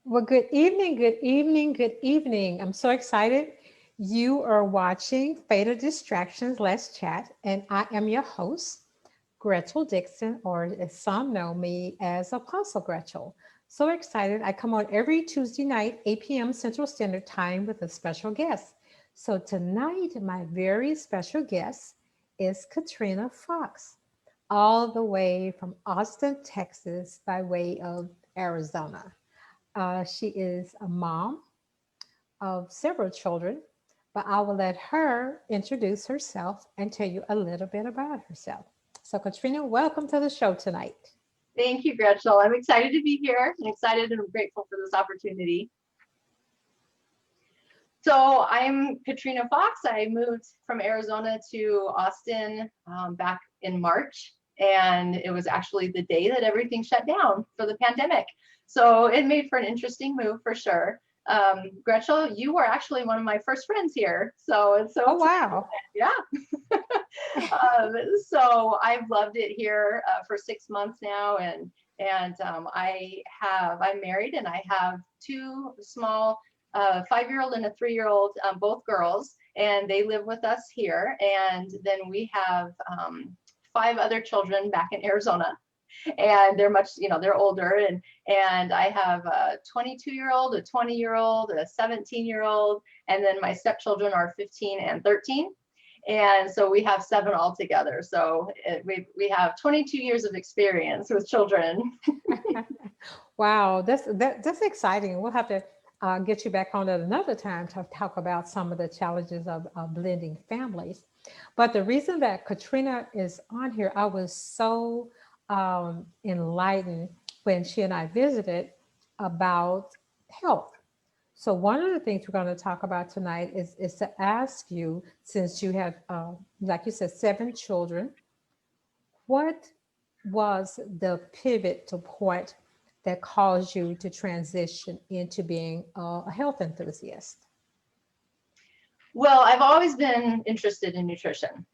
Well, good evening, good evening, good evening. I'm so excited. You are watching Fatal Distractions, Let's Chat, and I am your host, Gretchen Dixon, or as some know me as Apostle Gretchen. So excited. I come on every Tuesday night, 8 p.m. Central Standard Time with a special guest. So tonight, my very special guest is Katrina Fox, all the way from Austin, Texas, by way of Arizona. She is a mom of several children, but I will let her introduce herself and tell you a little bit about herself. So, Katrina, welcome to the show tonight. Thank you, Gretchen. I'm excited to be here and excited and grateful for this opportunity. So I'm Katrina Fox. I moved from Arizona to Austin back in March, and it was actually the day that everything shut down for the pandemic. So it made for an interesting move for sure. Gretchen, you were actually one of my first friends here, so it's so Oh, exciting. wow. Yeah. So I've loved it here for 6 months now, and I'm married and I have two small 5-year-old and a 3-year-old, both girls, and they live with us here. And then we have 5 other children back in Arizona, and they're much, they're older. And I have a 22-year-old, a 20-year-old, a 17-year-old, and then my stepchildren are 15 and 13. And so we have 7 altogether. So we have 22 years of experience with children. Wow, that's exciting. We'll have to get you back on at another time to talk about some of the challenges of blending families. But the reason that Katrina is on here, I was so enlightened when she and I visited about health. So one of the things we're going to talk about tonight is to ask you, since you have, like you said, 7 children, what was the pivot to point that caused you to transition into being a health enthusiast? Well, I've always been interested in nutrition.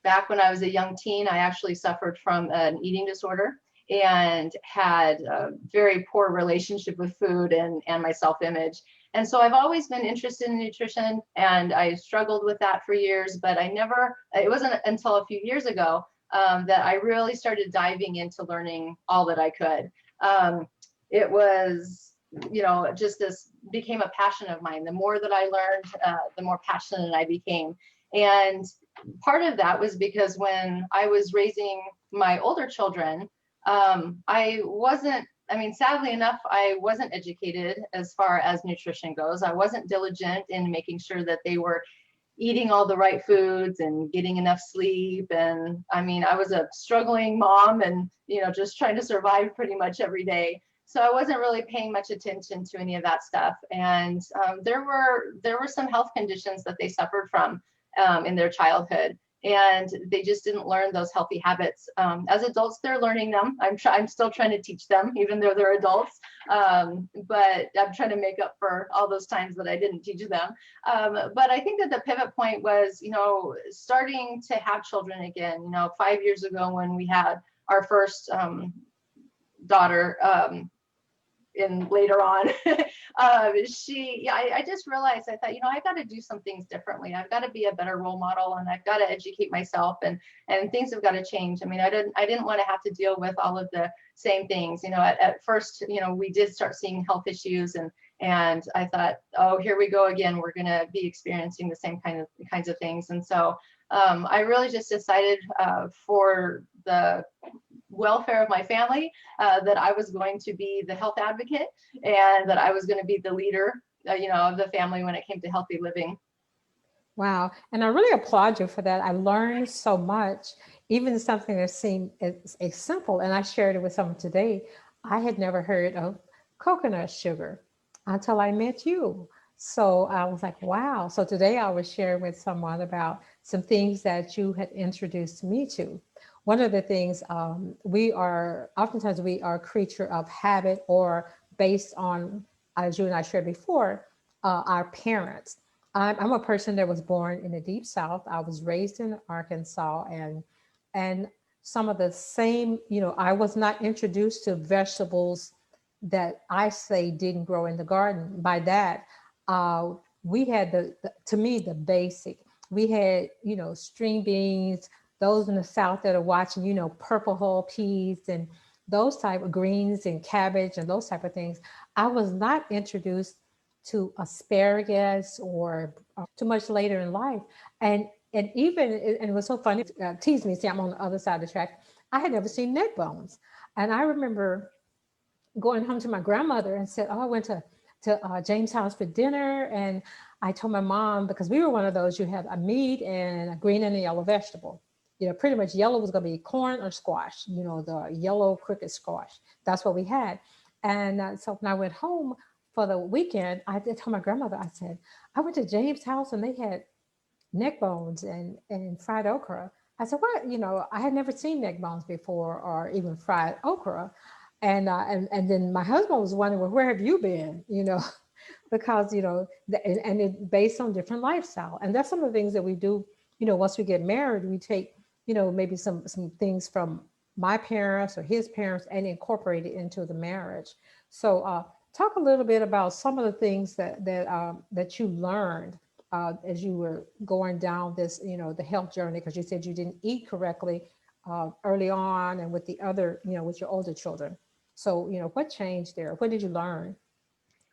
Back when I was a young teen, I actually suffered from an eating disorder and had a very poor relationship with food and my self-image. And so I've always been interested in nutrition, and I struggled with that for years, but it wasn't until a few years ago that I really started diving into learning all that I could. It was, just this became a passion of mine. The more that I learned, the more passionate I became. And part of that was because when I was raising my older children, sadly enough, I wasn't educated as far as nutrition goes. I wasn't diligent in making sure that they were eating all the right foods and getting enough sleep. And I was a struggling mom and, just trying to survive pretty much every day. So I wasn't really paying much attention to any of that stuff. And there were some health conditions that they suffered from in their childhood, and they just didn't learn those healthy habits. As adults, they're learning them. I'm still trying to teach them, even though they're adults. But I'm trying to make up for all those times that I didn't teach them. But I think that the pivot point was, starting to have children again. 5 years ago when we had our first daughter. In later on, I just realized, I thought, I got to do some things differently. I've got to be a better role model, and I've got to educate myself, and things have got to change. I didn't want to have to deal with all of the same things. At first, we did start seeing health issues, and I thought, oh, here we go again. We're going to be experiencing the same kinds of things. And so I really just decided for the welfare of my family, that I was going to be the health advocate, and that I was going to be the leader, of the family when it came to healthy living. Wow. And I really applaud you for that. I learned so much, even something that seemed as simple. And I shared it with someone today. I had never heard of coconut sugar until I met you. So I was like, wow. So today I was sharing with someone about some things that you had introduced me to. One of the things oftentimes we are a creature of habit, or based on, as you and I shared before, our parents. I'm a person that was born in the deep South. I was raised in Arkansas, and some of the same, I was not introduced to vegetables that I say didn't grow in the garden. By that, uh, we had to me, the basic. We had, string beans, those in the South that are watching, purple hull peas and those type of greens and cabbage and those type of things. I was not introduced to asparagus or too much later in life. And even, and it was so funny, tease me, see, I'm on the other side of the track. I had never seen neck bones. And I remember going home to my grandmother and said, "Oh, I went to James' house for dinner." And I told my mom, because we were one of those, you have a meat and a green and a yellow vegetable. Pretty much yellow was going to be corn or squash, the yellow cricket squash. That's what we had. And so when I went home for the weekend, I did tell my grandmother, I said, "I went to James' house and they had neck bones and fried okra." I said, "What?" I had never seen neck bones before or even fried okra. And then my husband was wondering, "Well, where have you been?" Because and it based on different lifestyle. And that's some of the things that we do. Once we get married, we take maybe some things from my parents or his parents and incorporate it into the marriage. So talk a little bit about some of the things that you learned as you were going down this, the health journey, because you said you didn't eat correctly early on, and with the other, with your older children. So, what changed there? What did you learn?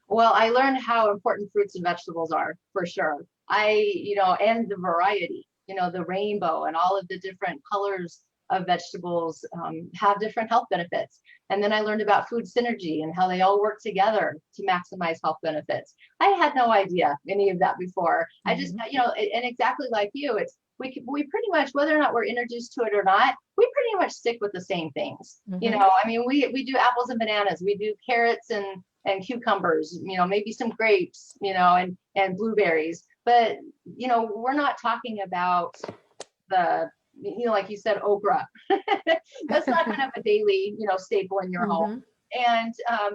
Well, I learned how important fruits and vegetables are for sure. And the variety, the rainbow and all of the different colors of vegetables have different health benefits. And then I learned about food synergy and how they all work together to maximize health benefits. I had no idea any of that before. I just, Mm-hmm. and exactly like you, we pretty much, whether or not we're introduced to it or not, we pretty much stick with the same things. Mm-hmm. I mean, we do apples and bananas, we do carrots and cucumbers, maybe some grapes, and blueberries. But, we're not talking about the, like you said, okra. That's not kind of a daily, staple in your home. Mm-hmm. And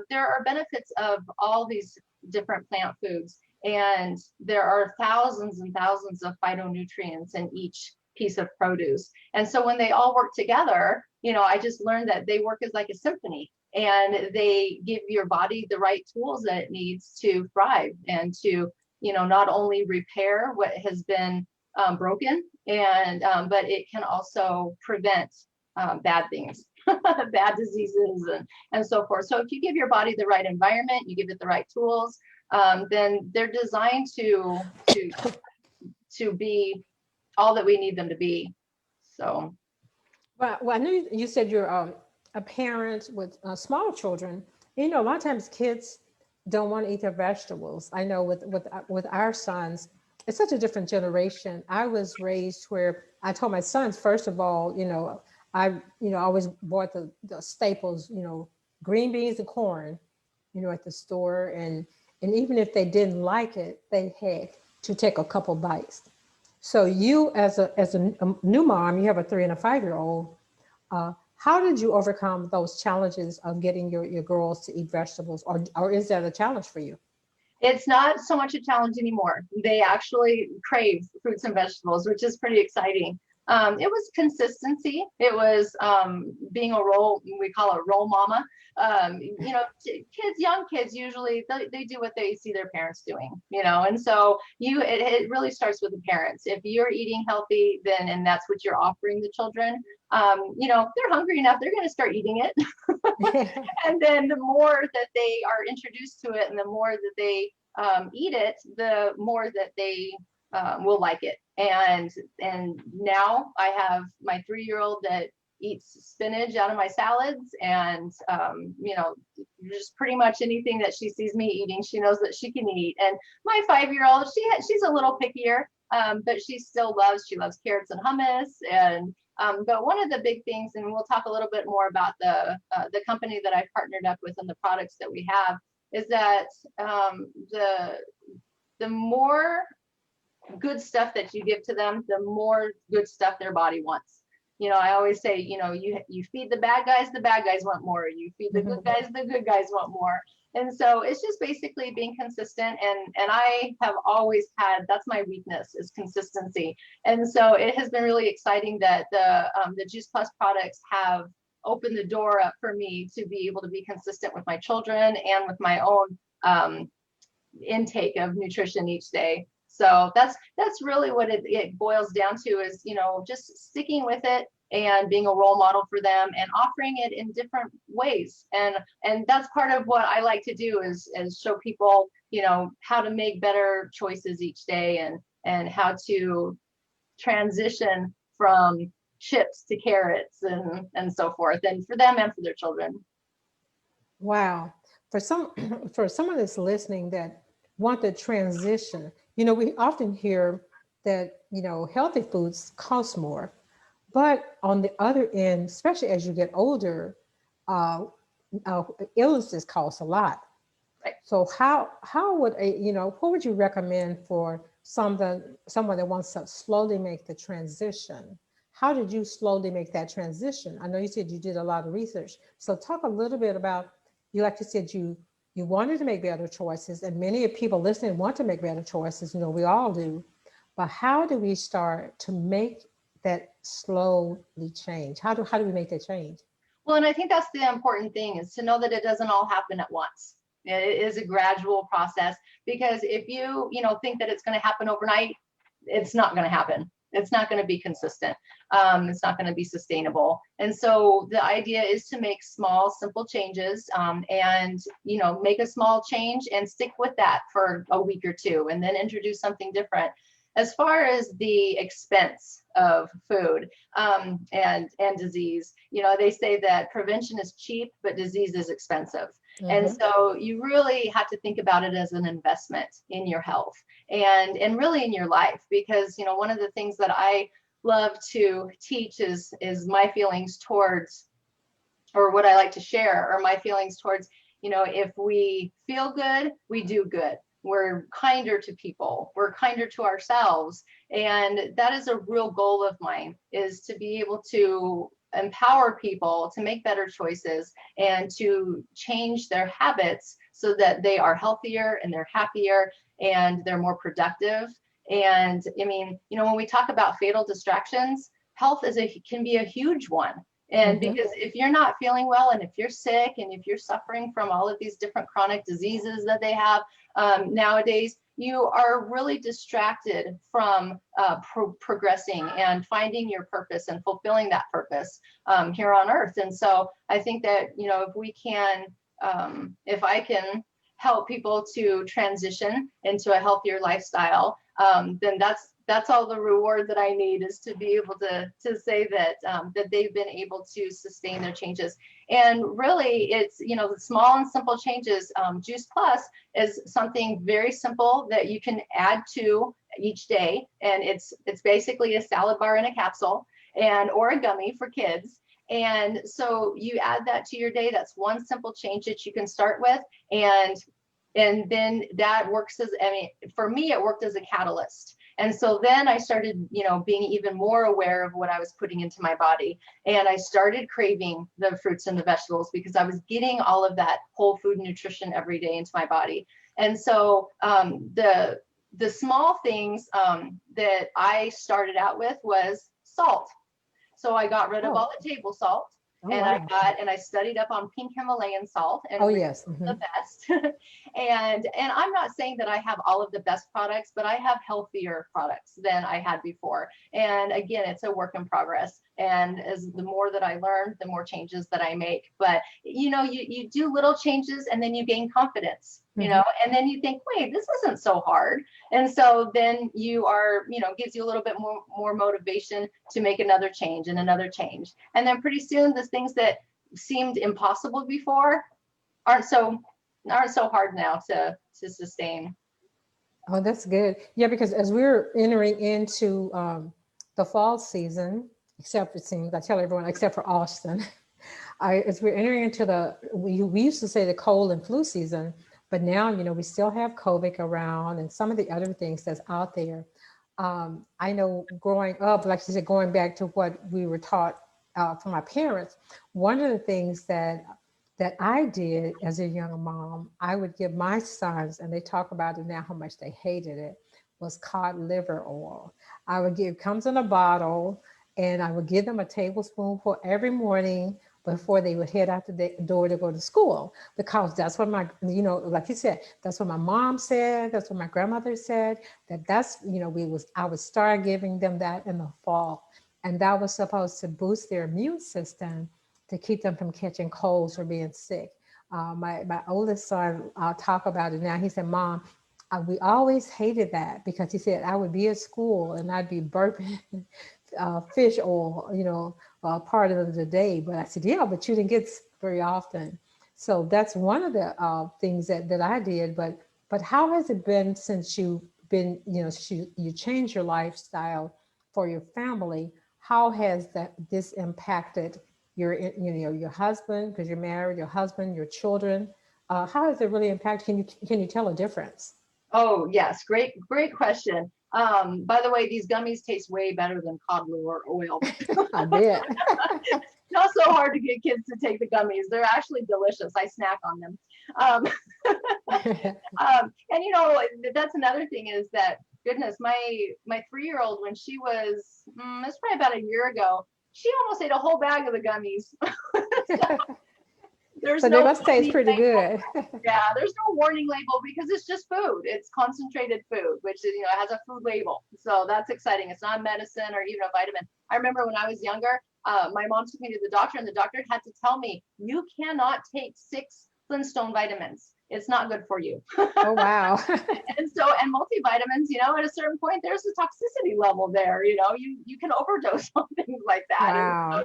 there are benefits of all these different plant foods. And there are thousands and thousands of phytonutrients in each piece of produce. And so when they all work together, I just learned that they work as like a symphony, and they give your body the right tools that it needs to thrive and to, not only repair what has been broken, and but it can also prevent bad things, bad diseases, and so forth. So if you give your body the right environment, you give it the right tools, then they're designed to be all that we need them to be. So Well, I know you said you're a parent with small children. A lot of times kids don't want to eat their vegetables. I know with our sons, it's such a different generation. I was raised where I told my sons, first of all, I always bought the staples, green beans and corn, at the store, and even if they didn't like it, they had to take a couple bites. So you, as a new mom, you have a 3 and a 5 year old. How did you overcome those challenges of getting your girls to eat vegetables, or is that a challenge for you? it's not so much a challenge anymore. They actually crave fruits and vegetables, which is pretty exciting. It was consistency. It was being a role, we call it role mama. Young kids usually they do what they see their parents doing, and so it really starts with the parents. If you're eating healthy, then and that's what you're offering the children, if they're hungry enough, they're going to start eating it. And then the more that they are introduced to it and the more that they eat it, the more that they will like it. And now I have my 3-year-old that eats spinach out of my salads, and just pretty much anything that she sees me eating, she knows that she can eat. And my 5-year-old, she's a little pickier, but she loves carrots and hummus. And but one of the big things, and we'll talk a little bit more about the company that I've partnered up with and the products that we have, is that the more good stuff that you give to them, the more good stuff their body wants. I always say, you feed the bad guys want more. You feed the good guys want more. And so it's just basically being consistent. And I have always had, that's my weakness, is consistency. And so it has been really exciting that the Juice Plus products have opened the door up for me to be able to be consistent with my children and with my own intake of nutrition each day. So that's really what it boils down to, is, you know, just sticking with it and being a role model for them and offering it in different ways. And that's part of what I like to do is show people, you know, how to make better choices each day, and how to transition from chips to carrots and so forth, and for them and for their children. Wow. For some for someone that's listening that want the transition, you know, we often hear that, you know, healthy foods cost more. But on the other end, especially as you get older, uh, uh, illnesses cost a lot. Right. So how would a, you know, what would you recommend for someone that wants to slowly make the transition? How did you slowly make that transition? I know you said you did a lot of research. So talk a little bit about, you like you said, you wanted to make better choices, and many people listening want to make better choices. You know, we all do. But how do we start to make that slowly change? How do we make that change? Well, and I think that's the important thing, is to know that it doesn't all happen at once. It is a gradual process, because if you know, think that it's going to happen overnight, it's not going to happen. It's not going to be consistent. It's not going to be sustainable. And so the idea is to make small, simple changes, and, you know, make a small change and stick with that for a week or two, and then introduce something different. As far as the expense of food, and disease, you know, they say that prevention is cheap, but disease is expensive. And Mm-hmm. so you really have to think about it as an investment in your health, and really in your life, because, you know, one of the things that I love to teach is my feelings towards, or what I like to share are my feelings towards, you know, if we feel good, we do good. We're kinder to people, we're kinder to ourselves. And that is a real goal of mine, is to be able to empower people to make better choices and to change their habits so that they are healthier and they're happier and they're more productive. And I mean, you know, when we talk about fatal distractions, health can be a huge one. And Mm-hmm. because if you're not feeling well, and if you're sick, and if you're suffering from all of these different chronic diseases that they have nowadays, you are really distracted from progressing and finding your purpose and fulfilling that purpose here on earth. And so I think that, you know, if we can, if I can help people to transition into a healthier lifestyle, then that's all the reward that I need, is to be able to say that that they've been able to sustain their changes. And really, it's, you know, the small and simple changes. Juice Plus is something very simple that you can add to each day, and it's basically a salad bar in a capsule, and or a gummy for kids. And so you add that to your day. That's one simple change that you can start with, and then that works as, I mean, for me, it worked as a catalyst. And so then I started, you know, being even more aware of what I was putting into my body. And I started craving the fruits and the vegetables, because I was getting all of that whole food nutrition every day into my body. And so the small things that I started out with was salt. So I got rid of Oh, all the table salt, oh and wow. I studied up on pink Himalayan salt, Oh and yes. Mm-hmm. the best. And I'm not saying that I have all of the best products, but I have healthier products than I had before. And again, it's a work in progress. And as the more that I learn, the more changes that I make. But you know, you do little changes, and then you gain confidence, you Mm-hmm. know, and then you think, wait, this isn't so hard. And so then you are, you know, gives you a little bit more motivation to make another change and another change. And then pretty soon the things that seemed impossible before aren't so hard now to sustain. Oh, that's good. Yeah, because as we're entering into the fall season, except it seems, I tell everyone except for Austin, as we're entering into we used to say the cold and flu season, but now, you know, we still have COVID around and some of the other things that's out there. I know growing up, like you said, going back to what we were taught from our parents, one of the things that I did as a young mom, I would give my sons, and they talk about it now how much they hated it, was cod liver oil. I would give, comes in a bottle, and I would give them a tablespoonful every morning before they would head out the door to go to school, because that's what my, like you said, that's what my mom said, that's what my grandmother said, that's, I would start giving them that in the fall. And that was supposed to boost their immune system to keep them from catching colds or being sick. My oldest son, I'll talk about it now. He said, Mom, we always hated that, because he said I would be at school and I'd be burping fish oil, part of the day. But I said, yeah, but you didn't get very often. So that's one of the things that I did. But how has it been since you've been, you changed your lifestyle for your family? How has this impacted your, your husband, because you're married, your husband, your children? How has it really impacted? Can you tell a difference? Oh, yes. Great question. By the way, these gummies taste way better than cod liver oil. I bet. Not so hard to get kids to take the gummies. They're actually delicious. I snack on them. Um, and that's another thing is that, goodness, my 3-year-old, when she was, it's probably about a year ago, she almost ate a whole bag of the gummies. There's So no they must taste pretty label. good. Yeah, there's no warning label because it's just food. It's concentrated food, which is, has a food label. So that's exciting. It's not medicine or even a vitamin. I remember when I was younger, my mom took me to the doctor, and the doctor had to tell me, you cannot take 6 Flintstone vitamins. It's not good for you. Oh, wow. And multivitamins, at a certain point, there's a toxicity level there. You can overdose on things like that. Wow.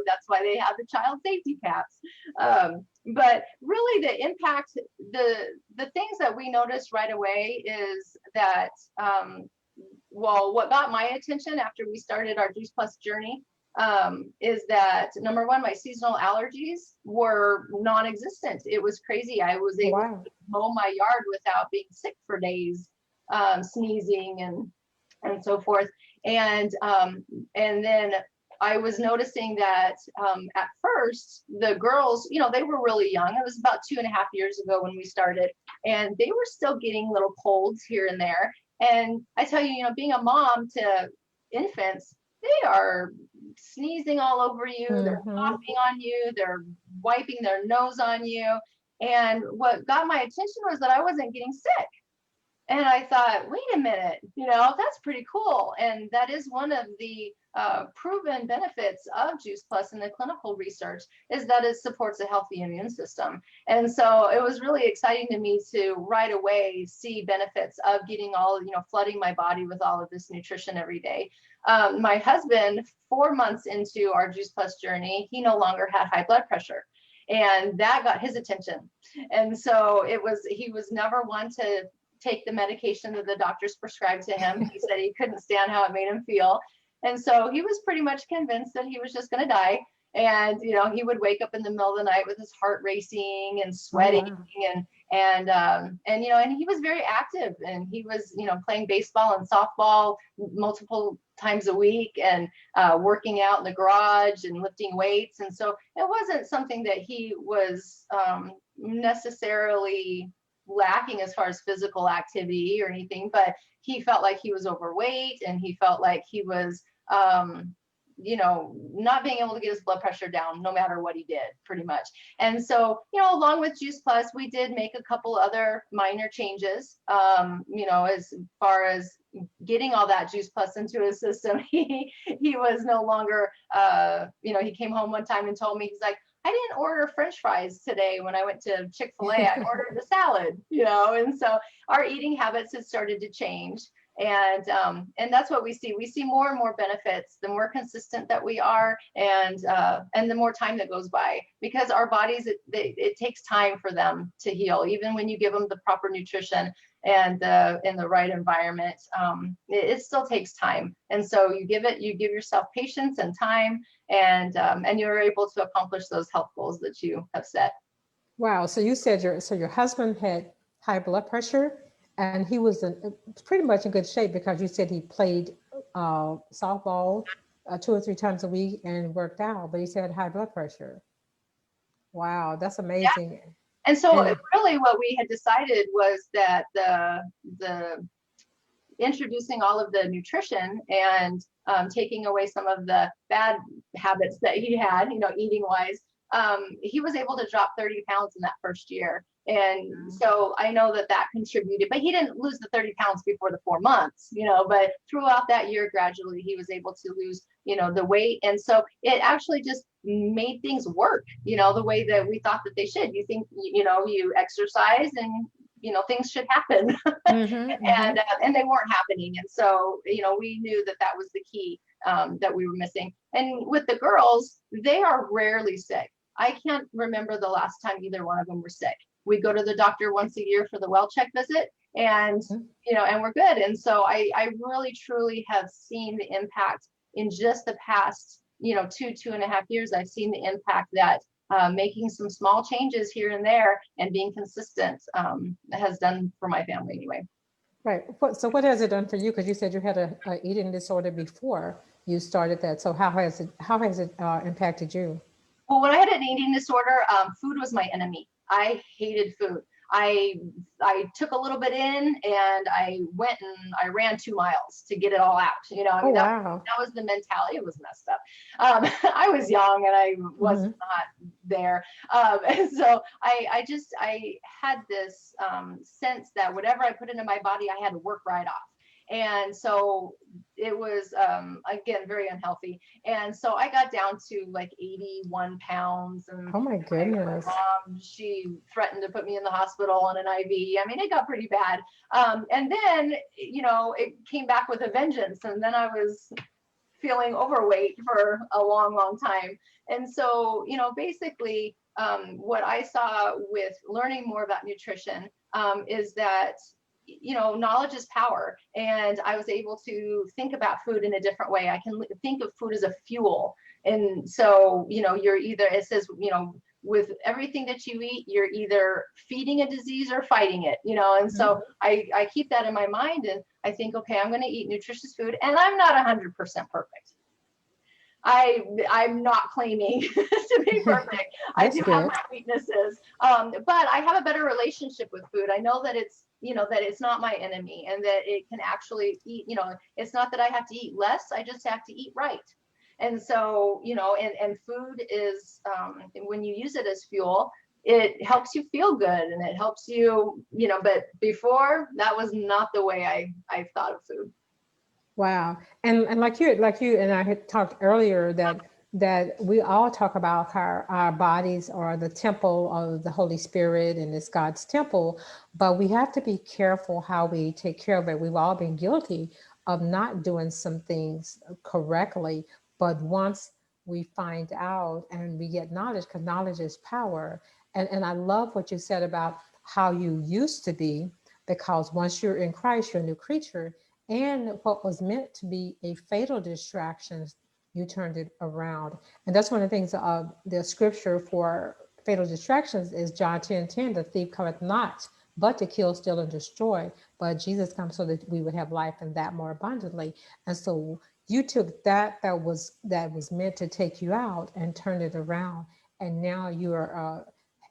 That's why they have the child safety caps. But really the impact, the things that we noticed right away is that, what got my attention after we started our Juice Plus journey, is that, number one, my seasonal allergies were non-existent. It was crazy. I was able to mow my yard without being sick for days, sneezing and so forth. And then I was noticing that at first the girls, they were really young. It was about 2.5 years ago when we started, and they were still getting little colds here and there. And I tell you, being a mom to infants, they are sneezing all over you. They're coughing on you. They're wiping their nose on you. And what got my attention was that I wasn't getting sick. And I thought, wait a minute, that's pretty cool. And that is one of the proven benefits of Juice Plus in the clinical research, is that it supports a healthy immune system. And so it was really exciting to me to right away see benefits of getting flooding my body with all of this nutrition every day. My husband, 4 months into our Juice Plus journey, he no longer had high blood pressure. And that got his attention. And so he was never one to take the medication that the doctors prescribed to him. He said he couldn't stand how it made him feel. And so he was pretty much convinced that he was just going to die. And, he would wake up in the middle of the night with his heart racing and sweating. Oh, wow. And he was very active, and he was, playing baseball and softball multiple times a week, and working out in the garage and lifting weights. And so it wasn't something that he was necessarily lacking as far as physical activity or anything, but he felt like he was overweight, and he felt like he was not being able to get his blood pressure down no matter what he did, pretty much. And so, along with Juice Plus, we did make a couple other minor changes, as far as getting all that Juice Plus into his system. He was no longer, he came home one time and told me, he's like, I didn't order French fries today when I went to Chick-fil-A. I ordered a salad, and so our eating habits had started to change. And that's what we see. We see more and more benefits the more consistent that we are, and the more time that goes by, because our bodies, it takes time for them to heal, even when you give them the proper nutrition and in the right environment. It still takes time. And so you give yourself patience and time, and you're able to accomplish those health goals that you have set. Wow. So you said your husband had high blood pressure, and he was pretty much in good shape, because you said he played softball 2 or 3 times a week and worked out, but he said high blood pressure. Wow, that's amazing. Yeah. And so really what we had decided was that the introducing all of the nutrition and taking away some of the bad habits that he had, eating wise, he was able to drop 30 pounds in that first year. And so I know that that contributed, but he didn't lose the 30 pounds before the 4 months, but throughout that year, gradually he was able to lose, the weight. And so it actually just made things work, the way that we thought that they should. You think, you exercise and, things should happen. And they weren't happening. And so, we knew that that was the key that we were missing. And with the girls, they are rarely sick. I can't remember the last time either one of them were sick. We go to the doctor once a year for the well check visit, and and we're good. And so I really truly have seen the impact in just the past 2.5 years. I've seen the impact that making some small changes here and there and being consistent has done for my family anyway. Right. So what has it done for you? Because you said you had a eating disorder before you started that. So how has it impacted you? Well, when I had an eating disorder, food was my enemy. I hated food. I took a little bit in and I went and I ran 2 miles to get it all out. That was the mentality. It was messed up. I was young and I was not there. And so I had this sense that whatever I put into my body, I had to work right off. And so it was, again, very unhealthy. And so I got down to like 81 pounds. And oh my goodness. My mom, she threatened to put me in the hospital on an IV. I mean, it got pretty bad. And then, it came back with a vengeance. And then I was feeling overweight for a long, long time. And so, basically, what I saw with learning more about nutrition is that knowledge is power. And I was able to think about food in a different way. I can think of food as a fuel. And so, you're either, it says, with everything that you eat, you're either feeding a disease or fighting it, and so I keep that in my mind. And I think, okay, I'm going to eat nutritious food, and I'm not 100% perfect. I'm not claiming to be perfect. I do have my weaknesses, but I have a better relationship with food. I know that it's, that it's not my enemy, and that it can actually eat, it's not that I have to eat less. I just have to eat right. And so, and food is, when you use it as fuel, it helps you feel good, and it helps you, but before, that was not the way I thought of food. Wow. And like you and I had talked earlier that we all talk about how our bodies are the temple of the Holy Spirit and it's God's temple, but we have to be careful how we take care of it. We've all been guilty of not doing some things correctly, but once we find out and we get knowledge, because knowledge is power. And I love what you said about how you used to be, because once you're in Christ, you're a new creature. And what was meant to be a fatal distraction, you turned it around. And that's one of the things, the scripture for fatal distractions is John 10:10, the thief cometh not, but to kill, steal, and destroy. But Jesus comes so that we would have life and that more abundantly. And so you took that was meant to take you out and turned it around. And now you are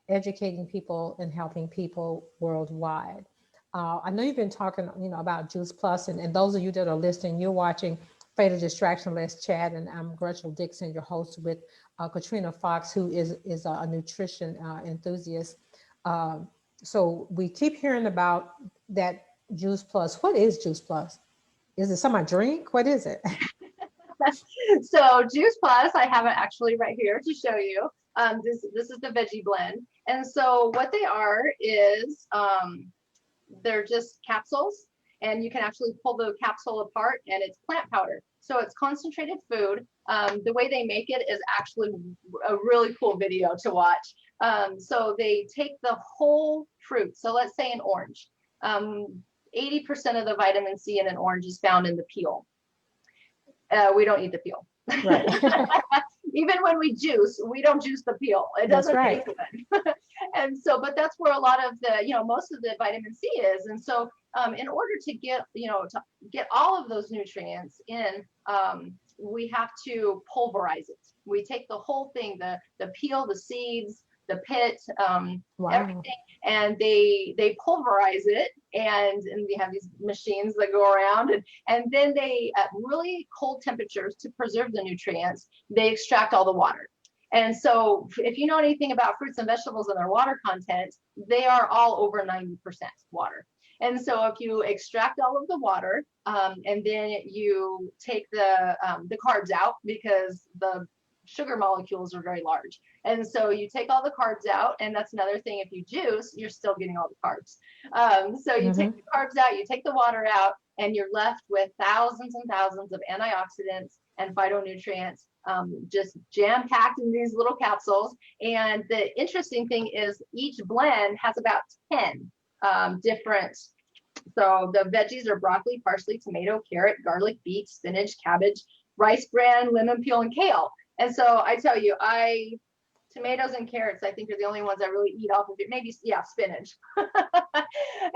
educating people and helping people worldwide. I know you've been talking, about Juice Plus, and those of you that are listening, you're watching Fatal Distraction, Let's Chat, and I'm Gretchen Dixon, your host, with Katrina Fox, who is a nutrition enthusiast. So we keep hearing about that Juice Plus. What is Juice Plus? Is it some I drink? What is it? So Juice Plus, I have it actually right here to show you. This is the veggie blend, and so what they are is they're just capsules, and you can actually pull the capsule apart, and it's plant powder. So it's concentrated food. The way they make it is actually a really cool video to watch. So they take the whole fruit. So let's say an orange. 80% of the vitamin C in an orange is found in the peel. We don't eat the peel. Right. Even when we juice, we don't juice the peel. It doesn't taste good. And so, but that's where a lot of the, most of the vitamin C is. And so, in order to get all of those nutrients in, we have to pulverize it. We take the whole thing, the peel, the seeds, the pit, everything, and they pulverize it, and we have these machines that go around, and then they, at really cold temperatures to preserve the nutrients, they extract all the water. And so if you know anything about fruits and vegetables and their water content, they are all over 90% water. And so if you extract all of the water, and then you take the carbs out, because the sugar molecules are very large. And so you take all the carbs out, and that's another thing. If you juice, you're still getting all the carbs. So you take the carbs out, you take the water out, and you're left with thousands and thousands of antioxidants and phytonutrients, just jam-packed in these little capsules. And the interesting thing is each blend has about 10 different. So the veggies are broccoli, parsley, tomato, carrot, garlic, beet, spinach, cabbage, rice bran, lemon peel, and kale. And so I tell you, tomatoes and carrots, I think, are the only ones I really eat off of it. Maybe, yeah, spinach.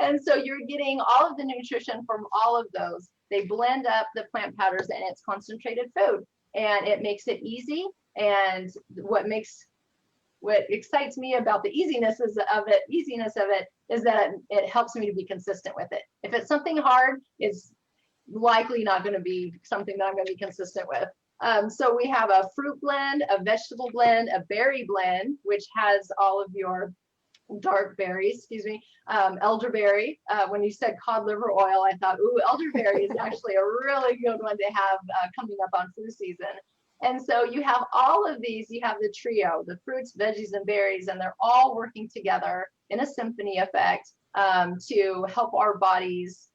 And so you're getting all of the nutrition from all of those. They blend up the plant powders, and it's concentrated food, and it makes it easy. And what excites me about the easiness of it is that it helps me to be consistent with it. If it's something hard, it's likely not going to be something that I'm going to be consistent with. So we have a fruit blend, a vegetable blend, a berry blend, which has all of your dark berries, elderberry. When you said cod liver oil, I thought, ooh, elderberry is actually a really good one to have coming up on flu season. And so you have all of these, you have the trio, the fruits, veggies, and berries, and they're all working together in a symphony effect to help our bodies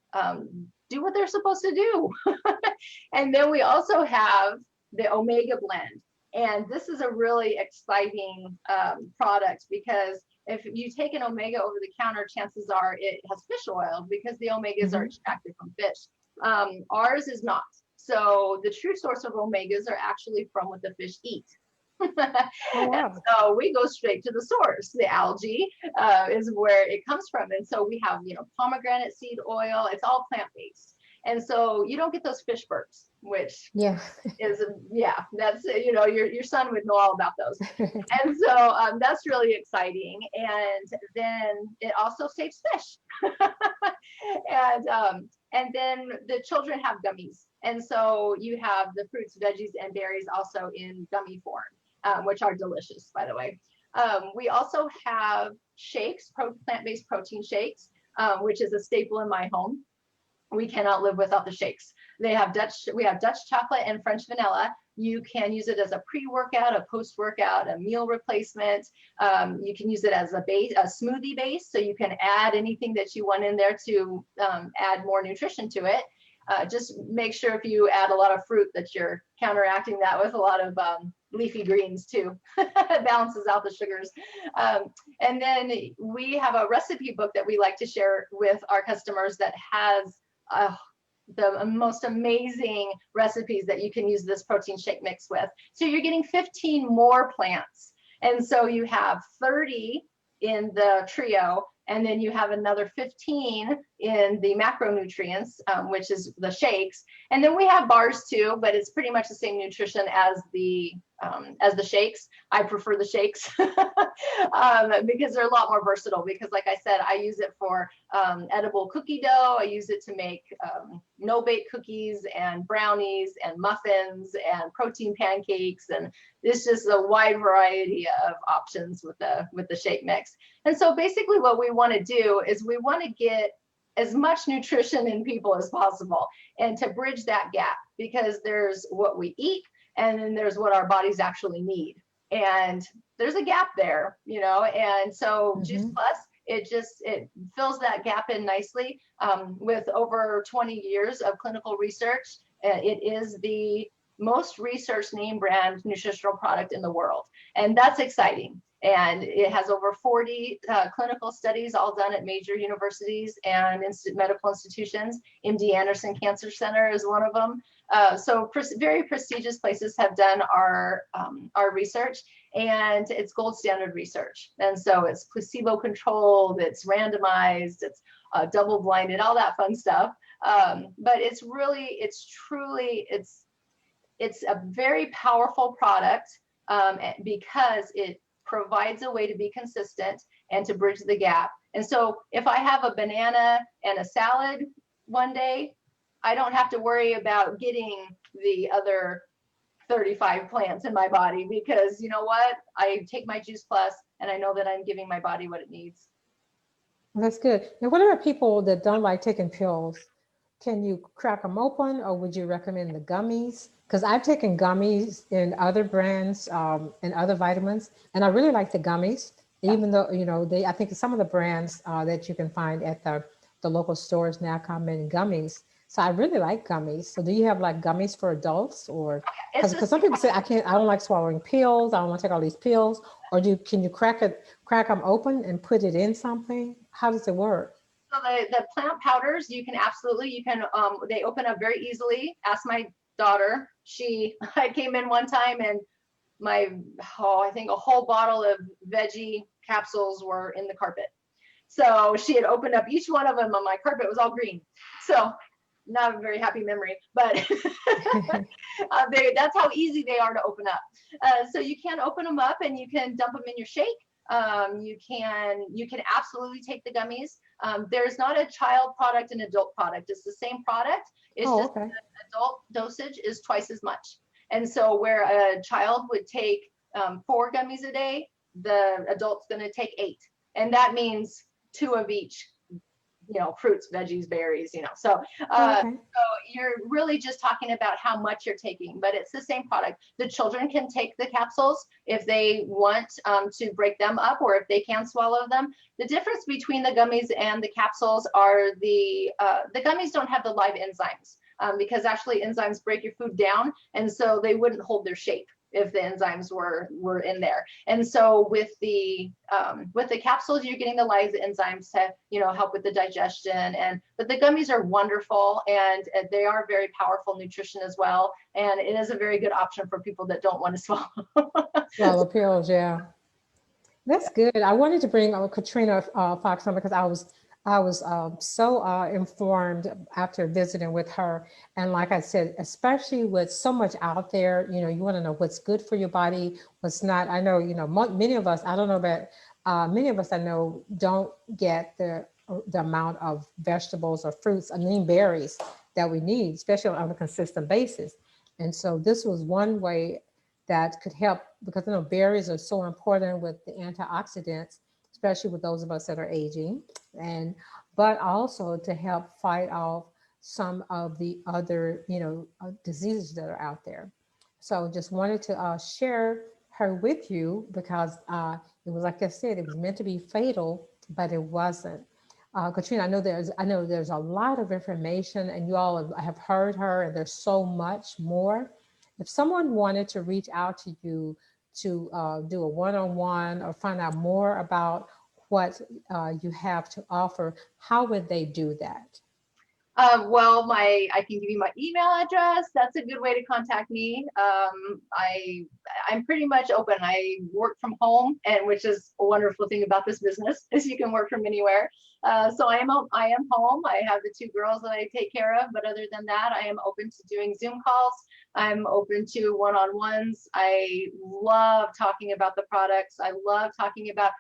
do what they're supposed to do. And then we also have the omega blend. And this is a really exciting product, because if you take an omega over the counter, chances are it has fish oil, because the omegas are extracted from fish. Ours is not. So the true source of omegas are actually from what the fish eat. Oh, wow. So we go straight to the source. The algae is where it comes from. And so we have, pomegranate seed oil. It's all plant-based. And so you don't get those fish burps, which is, that's, your son would know all about those. And so that's really exciting. And then it also saves fish. And then the children have gummies. And so you have the fruits, veggies, and berries also in gummy form, which are delicious, by the way. We also have shakes, plant-based protein shakes, which is a staple in my home. We cannot live without the shakes. We have Dutch chocolate and French vanilla. You can use it as a pre-workout, a post-workout, a meal replacement. You can use it as a smoothie base, so you can add anything that you want in there to add more nutrition to it. Just make sure if you add a lot of fruit that you're counteracting that with a lot of leafy greens too. It balances out the sugars. And then we have a recipe book that we like to share with our customers that has the most amazing recipes that you can use this protein shake mix with. So you're getting 15 more plants. And so you have 30 in the trio, and then you have another 15 in the macronutrients, which is the shakes. And then we have bars too, but it's pretty much the same nutrition as the shakes. I prefer the shakes because they're a lot more versatile, because like I said, I use it for edible cookie dough. I use it to make no-bake cookies and brownies and muffins and protein pancakes. And it's just a wide variety of options with the shake mix. And so basically what we want to do is we want to get as much nutrition in people as possible, and to bridge that gap, because there's what we eat and then there's what our bodies actually need. And there's a gap there, and so Juice Plus, it fills that gap in nicely. With over 20 years of clinical research, it is the most researched name brand nutritional product in the world. And that's exciting. And it has over 40 clinical studies, all done at major universities and medical institutions. MD Anderson Cancer Center is one of them. So very prestigious places have done our research, and it's gold standard research. And so it's placebo controlled, it's randomized, it's double blinded, all that fun stuff. But it's a very powerful product because it provides a way to be consistent, and to bridge the gap. And so if I have a banana and a salad one day, I don't have to worry about getting the other 35 plants in my body, because you know what? I take my Juice Plus and I know that I'm giving my body what it needs. That's good. Now, what about people that don't like taking pills? Can you crack them open, or would you recommend the gummies? Because I've taken gummies in other brands and other vitamins, and I really like the gummies. Yeah. Even though I think some of the brands that you can find at the local stores now come in gummies. So I really like gummies. So do you have like gummies for adults, or It's because just, some people say I don't like swallowing pills. I don't want to take all these pills. Or can you crack them open and put it in something? How does it work? so the plant powders, you can absolutely, they open up very easily. Ask my daughter. I came in one time and I think a whole bottle of veggie capsules were in the carpet. So she had opened up each one of them, and my carpet was all green. So not a very happy memory, but that's how easy they are to open up. So you can open them up and you can dump them in your shake. You can absolutely take the gummies. There's not a child product and adult product. It's the same product. It's Oh, just okay. the adult dosage is twice as much. And so where a child would take 4 gummies a day, the adult's going to take 8. And that means 2 of each, fruits, veggies, berries, so Oh, okay. you're really just talking about how much you're taking, but it's the same product. The children can take the capsules if they want to break them up, or if they can swallow them. The difference between the gummies and the capsules are the gummies don't have the live enzymes, because actually enzymes break your food down, and so they wouldn't hold their shape if the enzymes were in there. And so with the capsules, you're getting the live enzymes to help with the digestion. But the gummies are wonderful, and they are very powerful nutrition as well. And it is a very good option for people that don't want to swallow. Swallow pills, yeah. That's good. I wanted to bring Katrina Fox on because I was so informed after visiting with her. And like I said, especially with so much out there, you want to know what's good for your body, what's not. I know, many of us, I don't know about many of us I know don't get the amount of vegetables or fruits, I mean berries that we need, especially on a consistent basis. And so this was one way that could help, because berries are so important with the antioxidants, especially with those of us that are aging, and but also to help fight off some of the other diseases that are out there. So just wanted to share her with you because it was, like I said, it was meant to be fatal, but it wasn't. Katrina, I know there's a lot of information, and you all have heard her, and there's so much more. If someone wanted to reach out to you to do a one-on-one or find out more about what you have to offer, how would they do that? Well, I can give you my email address. That's a good way to contact me. I'm pretty much open. I work from home, and which is a wonderful thing about this business is you can work from anywhere. So I am home. I have the 2 girls that I take care of, but other than that, I am open to doing Zoom calls. I'm open to one-on-ones. I love talking about the products. I love talking about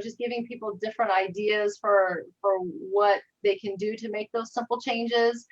just giving people different ideas for what they can do to make those simple changes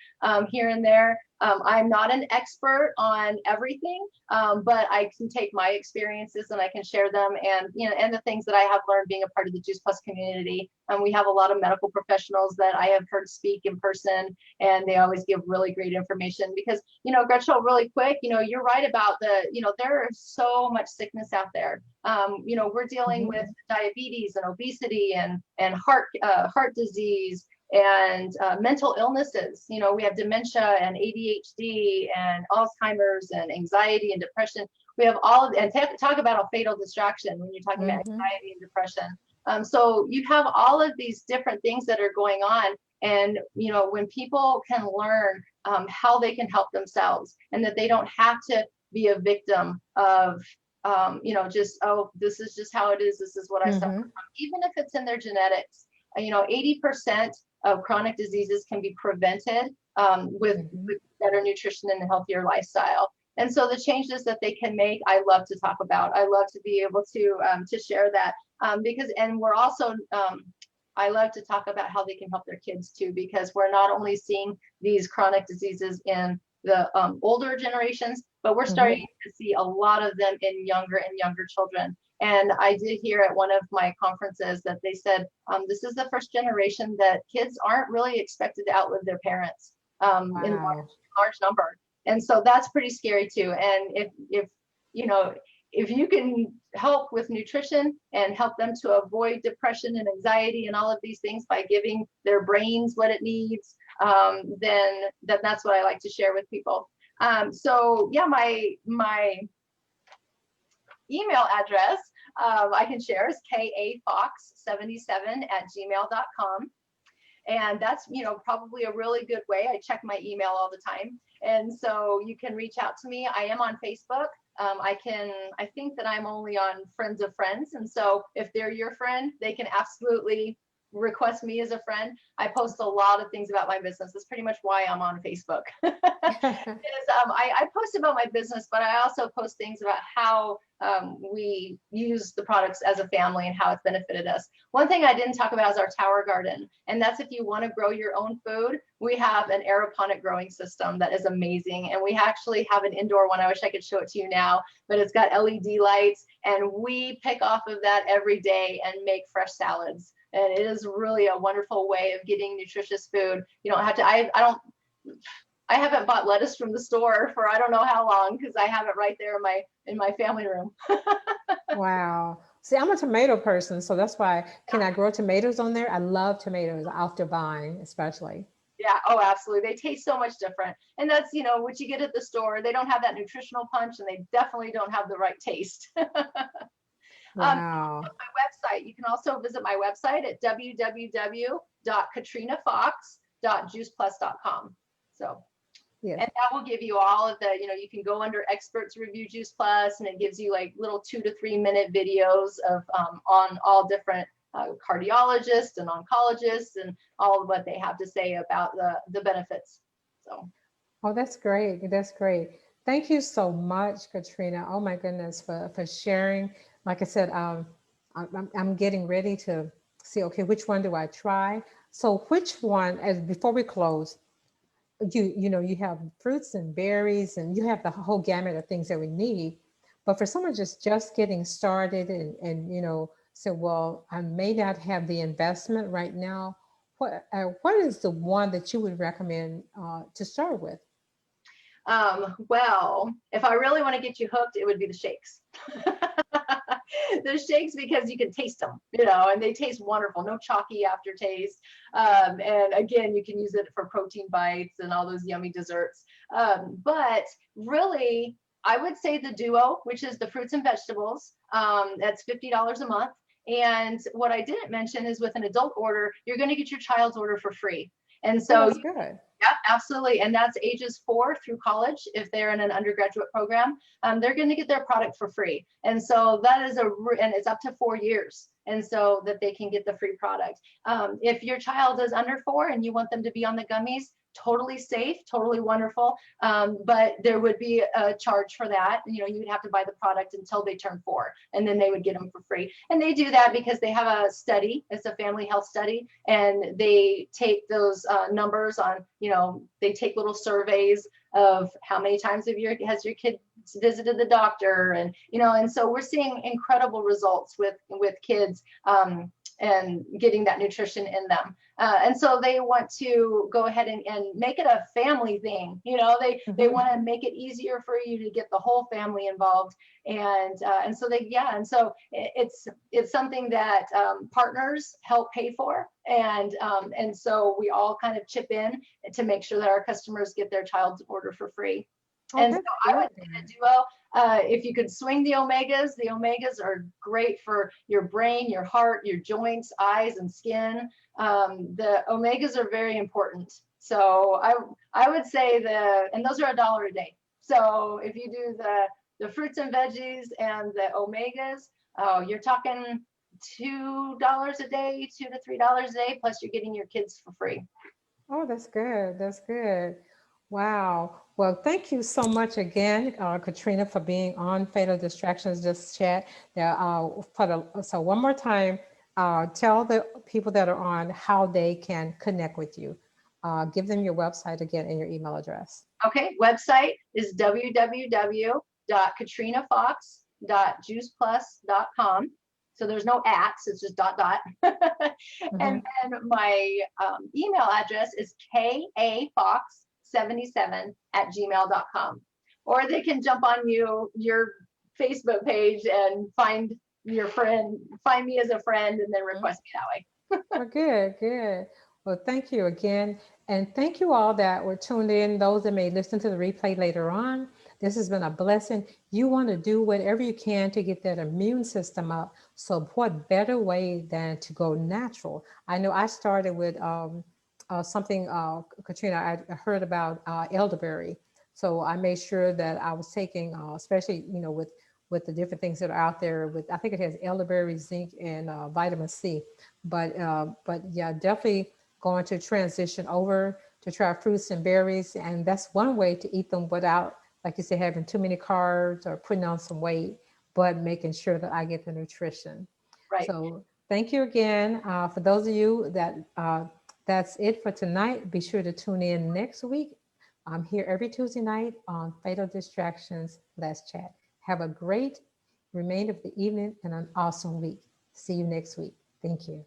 here and there. I'm not an expert on everything, but I can take my experiences and I can share them, and the things that I have learned being a part of the Juice Plus community. We have a lot of medical professionals that I have heard speak in person, and they always give really great information because, Gretchen, really quick, you're right about there is so much sickness out there. We're dealing with diabetes and obesity and heart disease and mental illnesses. We have dementia and ADHD and Alzheimer's and anxiety and depression. We have all of, and talk about a fatal distraction when you're talking about anxiety and depression. So you have all of these different things that are going on. And, when people can learn how they can help themselves, and that they don't have to be a victim of, just, oh, this is just how it is. This is what I suffer from, even if it's in their genetics. 80% of chronic diseases can be prevented with better nutrition and a healthier lifestyle. And so the changes that they can make, I love to talk about. I love to be able to share that. because, and we're also, I love to talk about how they can help their kids too, because we're not only seeing these chronic diseases in the older generations, but we're Mhm. starting to see a lot of them in younger and younger children. And I did hear at one of my conferences that they said this is the first generation that kids aren't really expected to outlive their parents in Wow. large number. And so that's pretty scary too. And if you know, if you can help with nutrition and help them to avoid depression and anxiety and all of these things by giving their brains what it needs, then that's what I like to share with people. So yeah, my email address I can share is kafox77@gmail.com. And that's, you know, probably a really good way. I check my email all the time. And so you can reach out to me. I am on Facebook. I think that I'm only on Friends of Friends. And so if they're your friend, they can absolutely request me as a friend. I post a lot of things about my business. That's pretty much why I'm on Facebook. I post about my business, but I also post things about how we use the products as a family and how it's benefited us. One thing I didn't talk about is our tower garden. And that's if you want to grow your own food, we have an aeroponic growing system that is amazing. And we actually have an indoor one. I wish I could show it to you now, but it's got LED lights. And we pick off of that every day and make fresh salads. And it is really a wonderful way of getting nutritious food. You don't have to, I haven't bought lettuce from the store for I don't know how long because I have it right there in my family room. Wow. See, I'm a tomato person, so that's why. Can I grow tomatoes on there? I love tomatoes off the vine, especially. Yeah, oh, absolutely. They taste so much different. And that's, you know, what you get at the store. They don't have that nutritional punch and they definitely don't have the right taste. My Wow. website, you can also visit my website at www.katrinafox.juiceplus.com. So, Yes. and that will give you all of the, you know, you can go under experts review Juice Plus and it gives you like little 2 to 3 minute videos of on all different cardiologists and oncologists and all of what they have to say about the benefits. So Oh, that's great. That's great. Thank you so much, Katrina. Oh my goodness, for sharing. Like I said, I'm getting ready to see. Okay, which one do I try? So, which one? As before we close, you have fruits and berries, and you have the whole gamut of things that we need. But for someone just getting started, and say, well, I may not have the investment right now. What is the one that you would recommend to start with? well, if I really want to get you hooked, it would be the shakes. The shakes because you can taste them, you know, and they taste wonderful, no chalky aftertaste. And again, you can use it for protein bites and all those yummy desserts. But really, I would say the duo, which is the fruits and vegetables. That's $50 a month. And what I didn't mention is with an adult order, you're going to get your child's order for free. And Oh, so that's good. yeah, absolutely. And that's ages 4 through college. If they're in an undergraduate program, they're going to get their product for free. And so that is and it's up to 4 years. And so that they can get the free product. If your child is under 4 and you want them to be on the gummies, totally safe, totally wonderful. But there would be a charge for that. You know, you would have to buy the product until they turn 4, and then they would get them for free. And they do that because they have a study. It's a family health study, and they take those numbers on. You know, they take little surveys of how many times has your kid visited the doctor, and and so we're seeing incredible results with kids. And getting that nutrition in them. And so they want to go ahead and make it a family thing. You know, they Mhm. want to make it easier for you to get the whole family involved. And so it's something that partners help pay for. And so we all kind of chip in to make sure that our customers get their child's order for free. Oh, And so that's I would good. say the duo, if you could swing the omegas are great for your brain, your heart, your joints, eyes, and skin. The omegas are very important. So I would say and those are $1 a day. So if you do the fruits and veggies and the omegas, oh, you're talking $2 a day, $2 to $3 a day, plus you're getting your kids for free. Oh, that's good. That's good. Wow. Well, thank you so much again, Katrina, for being on Fatal Distractions Just Chat. There, so one more time, tell the people that are on how they can connect with you. Give them your website again and your email address. Okay, website is www.katrinafox.juiceplus.com. So there's no ats, it's just dot dot. And Mhm. then my email address is kafox77@gmail.com. Or they can jump on your Facebook page and find your friend, find me as a friend, and then request me that way. Well, good, good. Well, thank you again. And thank you all that were tuned in, those that may listen to the replay later on. This has been a blessing. You want to do whatever you can to get that immune system up. So, what better way than to go natural? I know I started with something, Katrina, I heard about elderberry. So, I made sure that I was taking, especially, with the different things that are out there. With I think it has elderberry, zinc, and vitamin C. But yeah, definitely going to transition over to try fruits and berries, and that's one way to eat them without, like you said, having too many carbs or putting on some weight, but making sure that I get the nutrition. Right. So thank you again. For those of you that that's it for tonight. Be sure to tune in next week. I'm here every Tuesday night on Fatal Distractions. Let's chat. Have a great remainder of the evening and an awesome week. See you next week. Thank you.